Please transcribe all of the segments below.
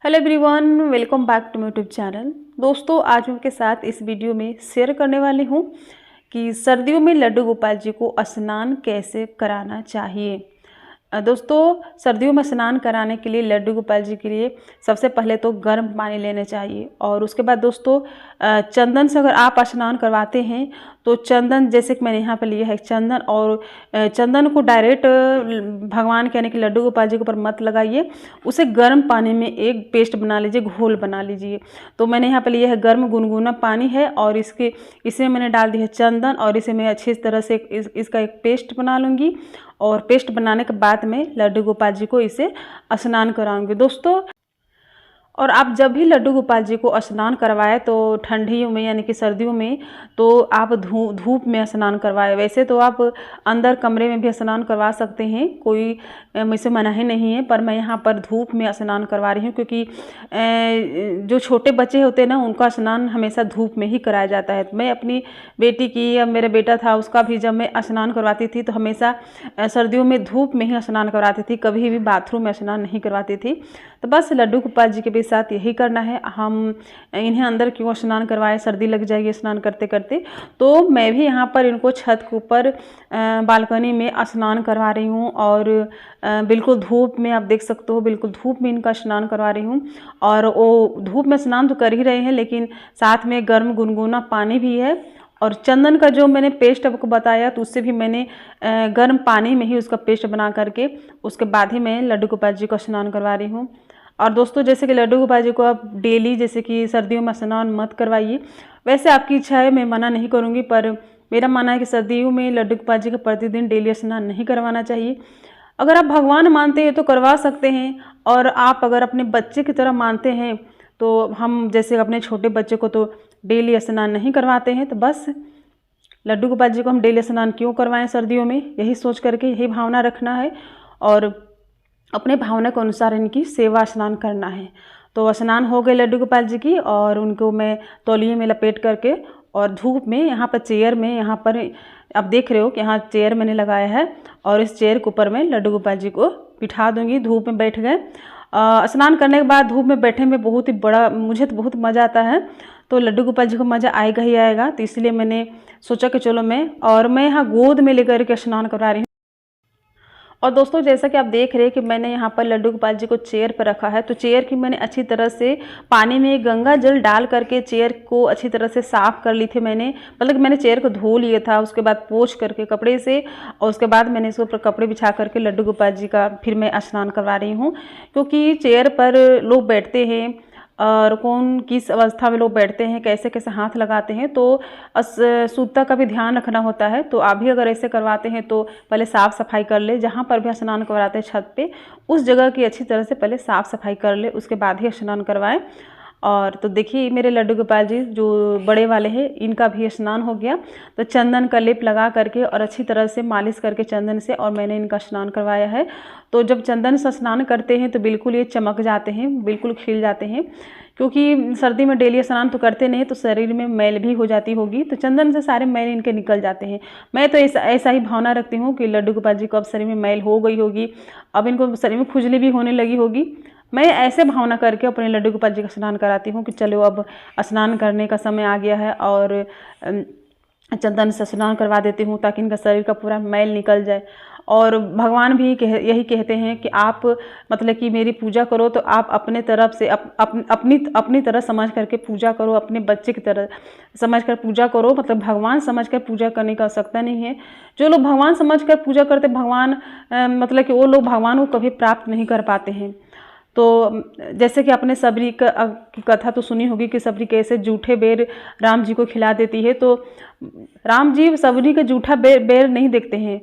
Hello everyone, welcome back to my YouTube channel. दोस्तों, आज मैं आपके साथ इस वीडियो में शेयर करने वाली हूँ कि सर्दियों में लड्डू गोपाल जी को स्नान कैसे कराना चाहिए। दोस्तों, सर्दियों में स्नान कराने के लिए लड्डू गोपाल जी के लिए सबसे पहले तो गर्म पानी लेने चाहिए और उसके बाद दोस्तों चंदन से अगर आप स्नान करवाते हैं तो चंदन, जैसे कि मैंने यहाँ पे लिया है चंदन, और चंदन को डायरेक्ट भगवान के यानी कि लड्डू गोपाल जी के ऊपर मत लगाइए, उसे गर्म पानी में एक पेस्ट बना लीजिए, घोल बना लीजिए। तो मैंने यहाँ पे लिया है गर्म गुनगुना पानी है और इसमें मैंने डाल दी है चंदन और इसे मैं अच्छी तरह से इसका एक पेस्ट बना लूँगी और पेस्ट बनाने के बाद में लड्डू गोपाल जी को इसे स्नान कराऊंगी दोस्तों। और आप जब भी लड्डू गोपाल जी को स्नान करवाएं तो ठंडियों में यानी कि सर्दियों में तो आप धूप में स्नान करवाएं। वैसे तो आप अंदर कमरे में भी स्नान करवा सकते हैं, कोई मुझसे मनाही नहीं है, पर मैं यहाँ पर धूप में स्नान करवा रही हूँ क्योंकि जो छोटे बच्चे होते हैं ना, उनका स्नान हमेशा धूप में ही कराया जाता है। मैं अपनी बेटी की या मेरा बेटा था उसका भी जब मैं स्नान करवाती थी तो हमेशा सर्दियों में धूप में ही स्नान करवाती थी, कभी भी बाथरूम में स्नान नहीं करवाती थी। तो बस लड्डू गोपाल जी के साथ यही करना है, हम इन्हें अंदर क्यों स्नान करवाएं, सर्दी लग जाएगी स्नान करते करते। तो मैं भी यहाँ पर इनको छत के ऊपर बालकनी में स्नान करवा रही हूँ और बिल्कुल धूप में, आप देख सकते हो, बिल्कुल धूप में इनका स्नान करवा रही हूँ। और वो धूप में स्नान तो कर ही रहे हैं लेकिन साथ में गर्म गुनगुना पानी भी है और चंदन का जो मैंने पेस्ट आपको बताया तो उससे भी मैंने गर्म पानी में ही उसका पेस्ट बना करके उसके बाद ही मैं लड्डू गोपाल जी को स्नान करवा रही हूँ। और दोस्तों, जैसे कि लड्डू गोपाल जी को आप डेली, जैसे कि सर्दियों में स्नान मत करवाइए, वैसे आपकी इच्छा है, मैं मना नहीं करूँगी, पर मेरा मानना है कि सर्दियों में लड्डू गोपाल जी का प्रतिदिन डेली स्नान नहीं करवाना चाहिए। अगर आप भगवान मानते हैं तो करवा सकते हैं, और आप अगर अपने बच्चे की तरह मानते हैं तो हम जैसे अपने छोटे बच्चे को तो डेली स्नान नहीं करवाते हैं, तो बस लड्डू गोपाल जी को हम डेली स्नान क्यों करवाएं सर्दियों में, यही सोच करके यही भावना रखना है और अपने भावना के अनुसार इनकी सेवा स्नान करना है। तो स्नान हो गए लड्डू गोपाल जी की और उनको मैं तौलिए में लपेट करके और धूप में यहाँ पर चेयर में, यहाँ पर आप देख रहे हो कि यहाँ चेयर मैंने लगाया है और इस चेयर के ऊपर मैं लड्डू गोपाल जी को बिठा दूंगी। धूप में बैठ गए, स्नान करने के बाद धूप में बैठने में बहुत ही बड़ा, मुझे तो बहुत मज़ा आता है, तो लड्डू गोपाल जी को मज़ा आएगा ही आएगा। तो इसलिए मैंने सोचा कि चलो मैं यहाँ गोद में लेकर के स्नान करा रही हूँ। और दोस्तों, जैसा कि आप देख रहे हैं कि मैंने यहाँ पर लड्डू गोपाल जी को चेयर पर रखा है, तो चेयर की मैंने अच्छी तरह से पानी में गंगा जल डाल करके चेयर को अच्छी तरह से साफ़ कर ली थी। मतलब कि मैंने चेयर को धो लिया था, उसके बाद पोंछ करके कपड़े से, और उसके बाद मैंने इसके ऊपर कपड़े बिछा करके लड्डू गोपाल जी का फिर मैं स्नान करवा रही हूँ। क्योंकि चेयर पर लोग बैठते हैं और कौन किस अवस्था में लोग बैठते हैं, कैसे कैसे हाथ लगाते हैं, तो शुद्धता का भी ध्यान रखना होता है। तो आप भी अगर ऐसे करवाते हैं तो पहले साफ़ सफाई कर ले, जहाँ पर भी स्नान करवाते हैं छत पे, उस जगह की अच्छी तरह से पहले साफ़ सफाई कर ले, उसके बाद ही स्नान करवाएं। और तो देखिए मेरे लड्डू गोपाल जी जो बड़े वाले हैं, इनका भी स्नान हो गया। तो चंदन का लेप लगा करके और अच्छी तरह से मालिश करके चंदन से, और मैंने इनका स्नान करवाया है। तो जब चंदन से स्नान करते हैं तो बिल्कुल ये चमक जाते हैं, बिल्कुल खिल जाते हैं, क्योंकि सर्दी में डेली स्नान तो करते नहीं तो शरीर में मैल भी हो जाती होगी, तो चंदन से सारे मैल इनके निकल जाते हैं। मैं तो ऐसा ही भावना रखती हूँ कि लड्डू गोपाल जी को अब शरीर में मैल हो गई होगी, अब इनको शरीर में खुजली भी होने लगी होगी। मैं ऐसे भावना करके अपने लड्डू गोपाल जी का स्नान कराती हूँ कि चलो अब स्नान करने का समय आ गया है और चंदन से स्नान करवा देती हूँ ताकि इनका शरीर का पूरा मैल निकल जाए। और भगवान भी यही कहते हैं कि आप मतलब कि मेरी पूजा करो तो आप अपने तरफ से अपनी तरह समझ करके पूजा करो, अपने बच्चे की तरह समझ कर पूजा करो। मतलब भगवान समझ कर पूजा करने की आवश्यकता नहीं है। जो लोग भगवान समझ कर पूजा करते भगवान, मतलब कि वो लोग भगवान को कभी प्राप्त नहीं कर पाते हैं। तो जैसे कि आपने सबरी की कथा तो सुनी होगी कि सबरी कैसे जूठे बेर राम जी को खिला देती है। तो राम जी सबरी का जूठा बेर नहीं देखते हैं,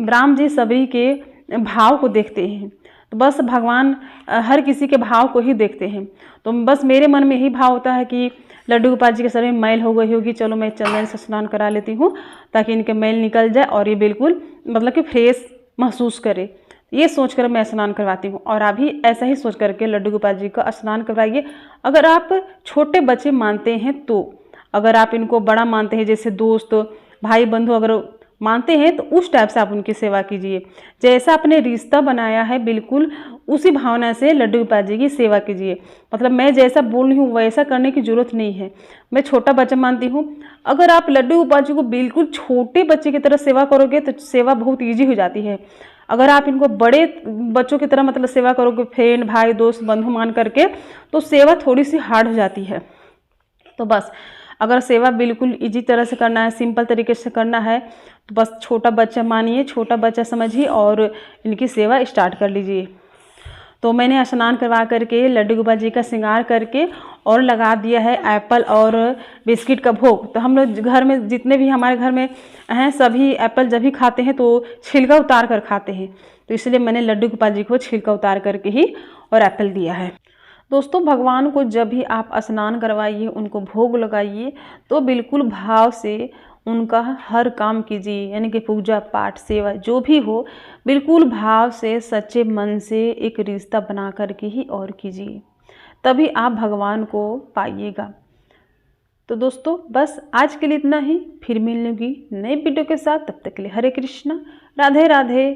राम जी सबरी के भाव को देखते हैं। तो बस भगवान हर किसी के भाव को ही देखते हैं। तो बस मेरे मन में यही भाव होता है कि लड्डू गोपाल जी के शरीर में मैल हो गई होगी, चलो मैं चंदन से स्नान करा लेती हूँ ताकि इनके मैल निकल जाए और ये बिल्कुल मतलब कि फ्रेश महसूस करे। ये सोचकर मैं स्नान करवाती हूँ और आप भी ऐसा ही सोच करके लड्डू गोपाल जी का स्नान करवाइए। अगर आप छोटे बच्चे मानते हैं तो, अगर आप इनको बड़ा मानते हैं, जैसे दोस्त भाई बंधु अगर मानते हैं तो उस टाइप से आप उनकी सेवा कीजिए। जैसा आपने रिश्ता बनाया है बिल्कुल उसी भावना से लड्डू गोपाल जी की सेवा कीजिए। मतलब मैं जैसा बोल रही हूँ वैसा करने की जरूरत नहीं है। मैं छोटा बच्चा मानती हूँ, अगर आप लड्डू गोपाल जी को बिल्कुल छोटे बच्चे की तरह सेवा करोगे तो सेवा बहुत ईजी हो जाती है। अगर आप इनको बड़े बच्चों की तरह मतलब सेवा करोगे, फ्रेंड भाई दोस्त बंधु मान करके, तो सेवा थोड़ी सी हार्ड हो जाती है। तो बस अगर सेवा बिल्कुल इजी तरह से करना है, सिंपल तरीके से करना है, तो बस छोटा बच्चा मानिए, छोटा बच्चा समझिए और इनकी सेवा स्टार्ट कर लीजिए। तो मैंने स्नान करवा करके लड्डू गोपाल जी का श्रृंगार करके और लगा दिया है एप्पल और बिस्किट का भोग। तो हम लोग घर में जितने भी हमारे घर में हैं सभी एप्पल जब भी खाते हैं तो छिलका उतार कर खाते हैं, तो इसलिए मैंने लड्डू गोपाल जी को छिलका उतार करके ही और एप्पल दिया है। दोस्तों भगवान को जब भी आप स्नान करवाइए, उनको भोग लगाइए, तो बिल्कुल भाव से उनका हर काम कीजिए, यानी कि पूजा पाठ सेवा जो भी हो बिल्कुल भाव से सच्चे मन से एक रिश्ता बना करके ही और कीजिए, तभी आप भगवान को पाइएगा। तो दोस्तों बस आज के लिए इतना ही, फिर मिलूंगी नए वीडियो के साथ। तब तक के लिए हरे कृष्णा, राधे राधे।